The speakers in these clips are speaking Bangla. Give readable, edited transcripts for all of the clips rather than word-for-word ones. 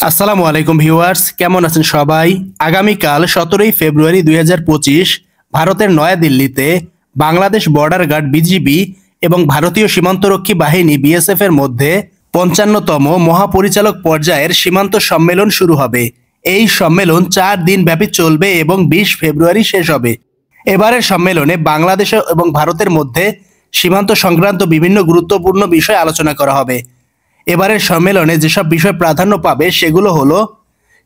আসসালামু আলাইকুম ভিউয়ার্স, কেমন আছেন সবাই? আগামীকাল 17ই ফেব্রুয়ারি 2025 ভারতের নয়াদিল্লিতে বাংলাদেশ বর্ডার গার্ড বিজিবি এবং ভারতীয় সীমান্তরক্ষী বাহিনী বিএসএফ এর মধ্যে 55তম মহাপরিচালক পর্যায়ের সীমান্ত সম্মেলন শুরু হবে। এই সম্মেলন 4 দিন ব্যাপী চলবে এবং 20 ফেব্রুয়ারি শেষ হবে। এবারের সম্মেলনে বাংলাদেশ এবং ভারতের মধ্যে সীমান্ত সংক্রান্ত বিভিন্ন গুরুত্বপূর্ণ বিষয় আলোচনা করা হবে। এবারের সম্মেলনে যেসব বিষয় প্রাধান্য পাবে সেগুলো হলো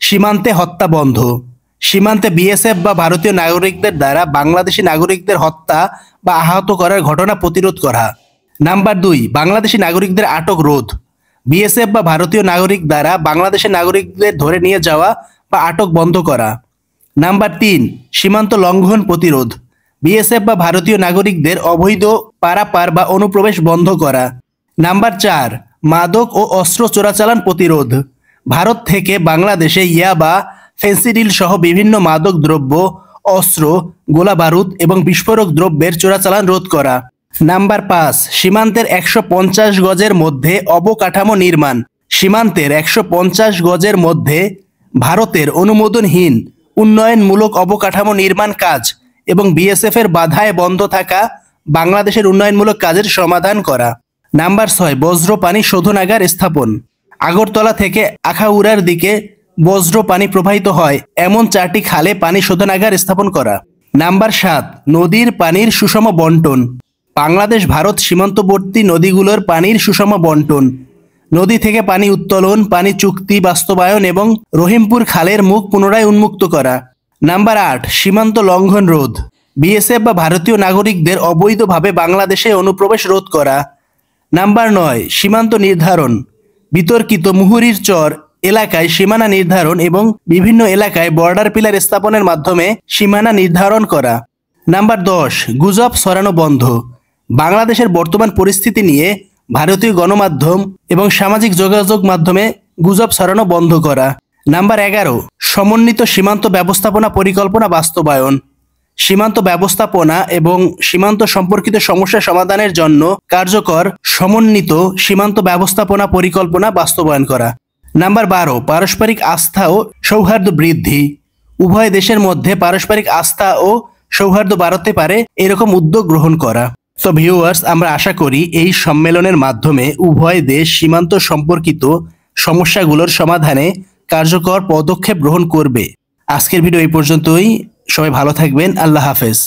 সীমান্তে হত্যা বন্ধ, সীমান্তে বিএসএফ বা ভারতীয় নাগরিকদের দ্বারা বাংলাদেশি নাগরিকদের হত্যা বা আহত করার ঘটনা প্রতিরোধ করা। নাম্বার 2, বাংলাদেশি নাগরিকদের আটক রোধ, বিএসএফ বা ভারতীয় নাগরিক দ্বারা বাংলাদেশের নাগরিকদের ধরে নিয়ে যাওয়া বা আটক বন্ধ করা। নাম্বার 3, সীমান্ত লঙ্ঘন প্রতিরোধ, বিএসএফ বা ভারতীয় নাগরিকদের অবৈধ পারাপার বা অনুপ্রবেশ বন্ধ করা। নাম্বার 4, মাদক ও অস্ত্র চোরাচালান প্রতিরোধ, ভারত থেকে বাংলাদেশে ইয়াবা, ফেন্সিডিল সহ বিভিন্ন মাদক দ্রব্য, অস্ত্র, গোলা বারুদ এবং বিস্ফোরক দ্রব্যের চোরাচালান রোধ করা। নাম্বার 5, সীমান্তের 150 গজের মধ্যে অবকাঠামো নির্মাণ, সীমান্তের 150 গজের মধ্যে ভারতের অনুমোদনহীন উন্নয়নমূলক অবকাঠামো নির্মাণ কাজ এবং বিএসএফ এর বাধায় বন্ধ থাকা বাংলাদেশের উন্নয়নমূলক কাজের সমাধান করা। নাম্বার 6, বজ্র পানি শোধনাগার স্থাপন, আগরতলা থেকে আখাউড়ার দিকে বজ্র পানি প্রবাহিত হয় এমন 4টি খালে পানি শোধনাগার স্থাপন করা। নাম্বার 7, নদীর পানির সুষম বন্টন, বাংলাদেশ ভারত সীমান্তবর্তী নদীগুলোর পানির সুষম বন্টন, নদী থেকে পানি উত্তোলন, পানি চুক্তি বাস্তবায়ন এবং রহিমপুর খালের মুখ পুনরায় উন্মুক্ত করা। নাম্বার 8, সীমান্ত লঙ্ঘন রোধ, বিএসএফ বা ভারতীয় নাগরিকদের অবৈধভাবে বাংলাদেশে অনুপ্রবেশ রোধ করা। নাম্বার 9, সীমান্ত নির্ধারণ, বিতর্কিত মুহুরীর চর এলাকায় সীমানা নির্ধারণ এবং বিভিন্ন এলাকায় বর্ডার পিলার স্থাপনের মাধ্যমে সীমানা নির্ধারণ করা। নাম্বার 10, গুজব ছড়ানো বন্ধ, বাংলাদেশের বর্তমান পরিস্থিতি নিয়ে ভারতীয় গণমাধ্যম এবং সামাজিক যোগাযোগ মাধ্যমে গুজব ছড়ানো বন্ধ করা। নাম্বার 11, সমন্বিত সীমান্ত ব্যবস্থাপনা পরিকল্পনা বাস্তবায়ন, সীমান্ত ব্যবস্থাপনা এবং সীমান্ত সম্পর্কিত সমস্যা সমাধানের জন্য কার্যকর সমন্বিত সীমান্ত ব্যবস্থাপনা পরিকল্পনা বাস্তবায়ন করা। নাম্বার 12, পারস্পরিক আস্থা ও সৌহার্দ্য বৃদ্ধি, উভয় দেশের মধ্যে পারস্পরিক আস্থা ও সৌহার্দ্য বাড়াতে পারে এরকম উদ্যোগ গ্রহণ করা। তো ভিউয়ার্স, আমরা আশা করি এই সম্মেলনের মাধ্যমে উভয় দেশ সীমান্ত সম্পর্কিত সমস্যাগুলোর সমাধানে কার্যকর পদক্ষেপ গ্রহণ করবে। আজকের ভিডিও এই পর্যন্তই। সবাই ভালো থাকবেন। আল্লাহ হাফেজ।